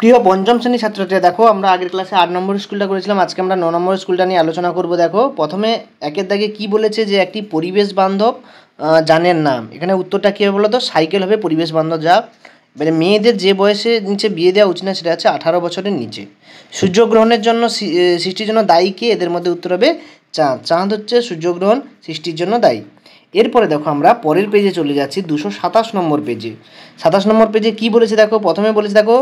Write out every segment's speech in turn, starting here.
প্রিয় পঞ্চম শ্রেণীর ছাত্রছাত্রীরা, দেখো আমরা আগের ক্লাসে 8 নম্বর স্কুলটা করেছিলাম। আজকে আমরা 9 নম্বর স্কুলটা নিয়ে আলোচনা করব। দেখো প্রথমে একের দাগে কি বলেছে, যে একটি পরিবেশ বান্ধব যানের নাম। এখানে উত্তরটা কী হবে বলো তো? সাইকেল হবে পরিবেশ বান্ধব যা। এবারে মেয়েদের যে বয়সে নিচে বিয়ে দেওয়া উচিত না সেটা হচ্ছে 18 বছরের নিচে। সূর্যগ্রহণের জন্য সৃষ্টির জন্য দায়ী কে? এদের মধ্যে উত্তর হবে চাঁদ। চাঁদ হচ্ছে সূর্যগ্রহণ সৃষ্টির জন্য দায়ী। এরপরে দেখো আমরা পরের পেজে চলে যাচ্ছি, 227 নম্বর পেজে। 27 নম্বর পেজে কি বলেছে দেখো, প্রথমে বলেছে দেখো,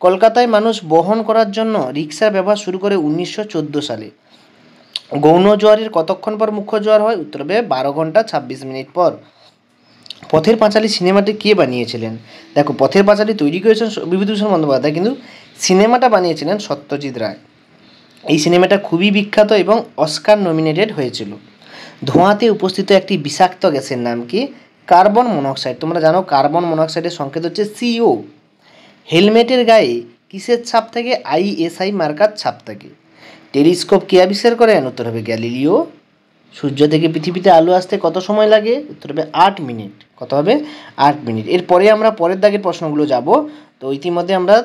কলকাতায় মানুষ বহন করার জন্য রিক্সার ব্যবহার শুরু করে 1914 সালে। গৌণ জোয়ারের কতক্ষণ পর মুখ্য জোয়ার হয়? উত্তর হবে 12 ঘন্টা 26 মিনিট পর। পথের পাঁচালী সিনেমাটি কে বানিয়েছিলেন? দেখো পথের পাঁচালী তৈরি করেছেন বিভূতিভূষণ বন্দ্যোপাধ্যায়, কিন্তু সিনেমাটা বানিয়েছিলেন সত্যজিৎ রায়। এই সিনেমাটা খুবই বিখ্যাত এবং অস্কার নমিনেটেড হয়েছিল। ধোঁয়াতে উপস্থিত একটি বিষাক্ত গ্যাসের নাম কি? Carbon monoxide. তোমরা জানো কার্বন মনোক্সাইডের সংকেত হচ্ছে CO। হেলমেটের গায়ে কিসের ছাপ থাকে? ISI মার্কার ছাপ থাকে। টেলিস্কোপ কে আবিষ্কার করেন? উত্তর হবে গ্যালিলিও। সূর্য থেকে পৃথিবীতে আলো আসতে কত সময় লাগে? উত্তর হবে 8 মিনিট। কত হবে? 8 মিনিট। এরপরে আমরা পরের দাগের প্রশ্নগুলো যাব। তো ইতিমধ্যে আমরা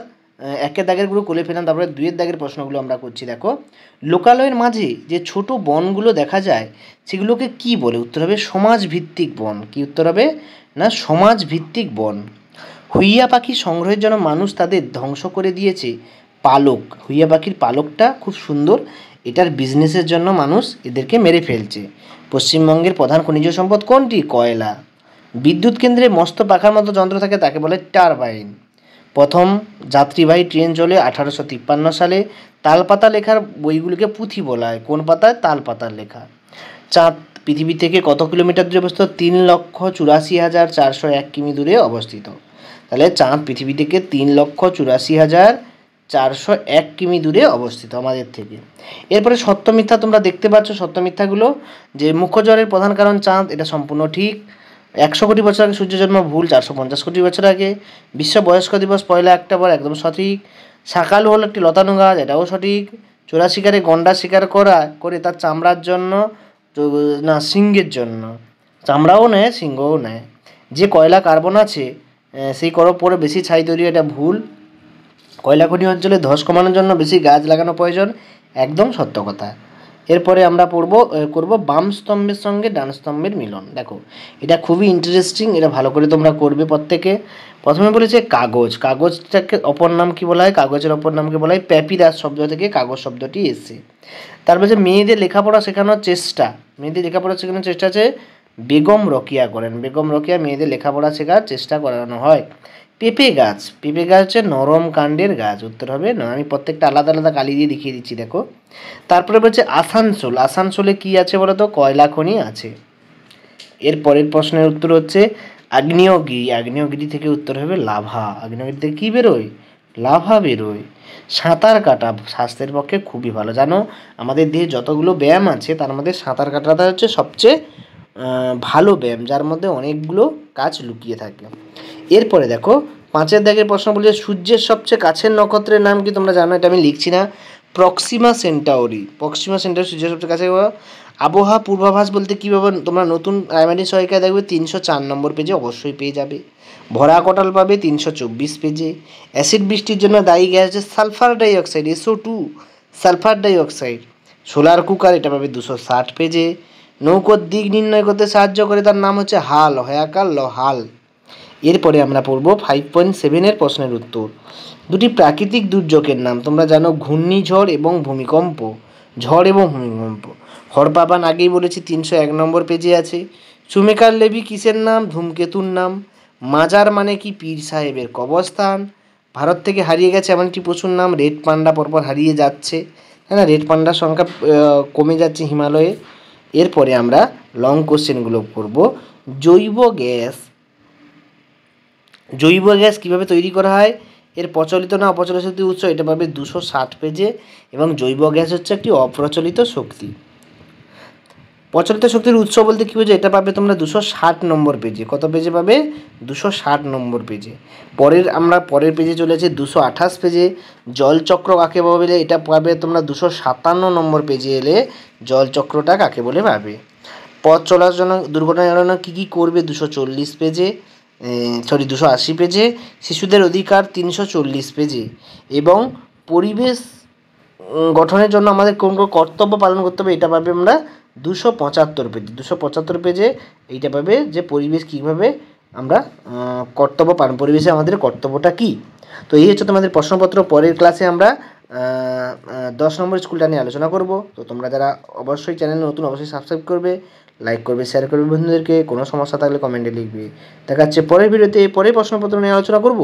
একের দাগেরগুলো করে ফেলাম, তারপরে দুইয়ের দাগের প্রশ্নগুলো আমরা করছি। দেখো, লোকালয়ের মাঝে যে ছোট বনগুলো দেখা যায় সেগুলোকে কি বলে? উত্তর হবে সমাজভিত্তিক বন। কি উত্তর হবে? না, সমাজভিত্তিক বন। হুইয়া পাখি সংগ্রহের জন্য মানুষ তাদের ধ্বংস করে দিয়েছে পালক। হুইয়া পাখির পালকটা খুব সুন্দর, এটার বিজনেসের জন্য মানুষ এদেরকে মেরে ফেলছে। পশ্চিমবঙ্গের প্রধান খনিজ সম্পদ কোনটি? কয়লা। বিদ্যুৎ কেন্দ্রে মস্ত পাখার মতো যন্ত্র থাকে, তাকে বলে টারবাইন। প্রথম যাত্রীবাহী ট্রেন চলে 1853 সালে। তালপাতা লেখার বইগুলিকে পুঁথি বলা হয়। কোন পাতায়? তালপাতার লেখা। চাঁদ পৃথিবী থেকে কত কিলোমিটার দূরে অবস্থিত? 3,84,401 কিমি দূরে অবস্থিত। তাহলে চাঁদ পৃথিবী থেকে 3,84,401 কিমি দূরে অবস্থিত আমাদের থেকে। এরপরে সত্য মিথ্যা তোমরা দেখতে পাচ্ছ সত্য মিথ্যাগুলো। যে মুখ্য জ্বরের প্রধান কারণ চাঁদ, এটা সম্পূর্ণ ঠিক। 100 কোটি বছর আগে সূর্য জন্ম, ভুল। 450 কোটি বছর আগে। বিশ্ব বয়স্ক দিবস 1 অক্টোবর, একদম সঠিক। শাকালু হলো একটি লতানো গাছ, এটাও সঠিক। চোরা শিকারে গন্ডা শিকার করে তার চামড়ার জন্য, না সিংহের জন্য। চামড়াও নেয়, সিংহও নেয়। যে কয়লা কার্বন আছে সেই করপ পরে বেশি ছাই তৈরি, এটা ভুল। কয়লা খনি অঞ্চলে ধস কমানোর জন্য বেশি গাছ লাগানো প্রয়োজন, একদম সত্য কথা। এরপরে আমরা করব বাম স্তম্ভের সঙ্গে ডান স্তম্ভের মিলন। দেখো এটা খুবই ইন্টারেস্টিং, এটা ভালো করে তোমরা করবে প্রত্যেকে। প্রথমে বলেছে কাগজ। কাগজটাকে অপর নাম কি বলা হয়? কাগজের অপর নামকে বলা হয় প্যাপিরাস শব্দ থেকে কাগজ শব্দটি এসেছে। তারপরে যে মেয়েদের লেখাপড়া শেখানোর চেষ্টা, মেয়েদের লেখাপড়া শেখানোর চেষ্টা আছে বেগম রোকেয়া করেন। বেগম রোকেয়া মেয়েদের লেখাপড়া শেখার চেষ্টা করানো হয়। পেঁপে গাছ। পেঁপে গাছ হচ্ছে নরম কাণ্ডের গাছ। উত্তর হবে না। আমি প্রত্যেকটা আলাদা আলাদা কালি দিয়ে দেখিয়ে দিচ্ছি দেখো। তারপরে বলছে আসানসোল। আসানসোলে কি আছে বলো তো? কয়লা খনি আছে। এর পরের প্রশ্নের উত্তর হচ্ছে আগ্নেয়গিরি। আগ্নেয়গিরি থেকে উত্তর হবে লাভা। আগ্নেয়গিরি থেকে কী বেরোয়? লাভা বেরোয়। সাঁতার কাটা স্বাস্থ্যের পক্ষে খুবই ভালো। জানো আমাদের দেহে যতগুলো ব্যায়াম আছে তার মধ্যে সাঁতার কাটাটা হচ্ছে সবচেয়ে ভালো ব্যায়াম, যার মধ্যে অনেকগুলো কাজ লুকিয়ে থাকে। এরপরে দেখো 5-এর দাগের প্রশ্ন বলছে সূর্যের সবচেয়ে কাছের নক্ষত্রের নাম কি? তোমরা জানো, এটা আমি লিখছি না। Proxima Centauri. প্রক্সিমা সেন্টাউরি সূর্যের সবচেয়ে কাছে। আবহাওয়া পূর্বাভাস বলতে কী পাবে? তোমরা নতুন প্রাইমারি সহায়িকায় দেখবে 304 নম্বর পেজে অবশ্যই পেয়ে যাবে। ভরা কটাল পাবে 324 পেজে। অ্যাসিড বৃষ্টির জন্য দায়ী গ্যাস হচ্ছে sulphur dioxide, SO2, sulphur dioxide. Solar cooker, এটা পাবে 260 পেজে। নৌকোর দিক নির্ণয় করতে সাহায্য করে, তার নাম হচ্ছে হাল, হয়াকার ল হাল। এরপরে আমরা পড়ব 5.7-এর প্রশ্নের উত্তর। দুটি প্রাকৃতিক দুর্যোগের নাম। তোমরা জানো ঘূর্ণিঝড় এবং ভূমিকম্প। ঝড় এবং ভূমিকম্প। হরপাবান আগেই বলেছি 301 নম্বর পেজে আছে। সুমেকার লেবি কিসের নাম? ধূমকেতুর নাম। মাজার মানে কি? পীর সাহেবের কবরস্থান। ভারত থেকে হারিয়ে গেছে এমন একটি পশুর নাম? রেড পান্ডা পরপর হারিয়ে যাচ্ছে, তাই না? রেড পান্ডার সংখ্যা কমে যাচ্ছে হিমালয়ে। এরপরে আমরা লং কোশ্চেনগুলো করব। জৈব গ্যাস কীভাবে তৈরি করা হয়? এর প্রচলিত না অপ্রচলিত উৎস, এটা পাবে 260 পেজে। এবং জৈব গ্যাস হচ্ছে একটি অপ্রচলিত শক্তি। প্রচলিত শক্তির উৎস বলতে কী বোঝায়? এটা পাবে তোমরা 260 নম্বর পেজে। কত পেজে পাবে? 260 নম্বর পেজে। পরের পেজে চলে আছে 228 পেজে। জলচক্র কাকে বলে? এটা পাবে তোমরা 257 নম্বর পেজে এলে জলচক্রটা কাকে বলে পাবে। পথ চলার জন্য দুর্ঘটনা এড়ানো কী কী করবে? 240 পেজে। 280 পেজে, শিশুদের অধিকার 340 পেজে, এবং পরিবেশ গঠনের জন্য আমাদের কোন কোন কর্তব্য পালন করতে হবে এটা পাবে আমরা 275 পেজে। 275 পেজে এইটা পাবে যে পরিবেশ কীভাবে আমরা কর্তব্য পালন, পরিবেশে আমাদের কর্তব্যটা কী। তো এই হচ্ছে তোমাদের প্রশ্নপত্র। পরের ক্লাসে আমরা 10 নম্বর স্কুলটা নিয়ে আলোচনা করব। তো তোমরা যারা অবশ্যই চ্যানেলে নতুন, অবশ্যই সাবস্ক্রাইব করবে, লাইক করবে, শেয়ার করবে বন্ধুদেরকে। কোনো সমস্যা থাকলে কমেন্টে লিখবে। দেখা যাচ্ছে পরের ভিডিওতে, পরের প্রশ্নপত্র নিয়ে আলোচনা করব।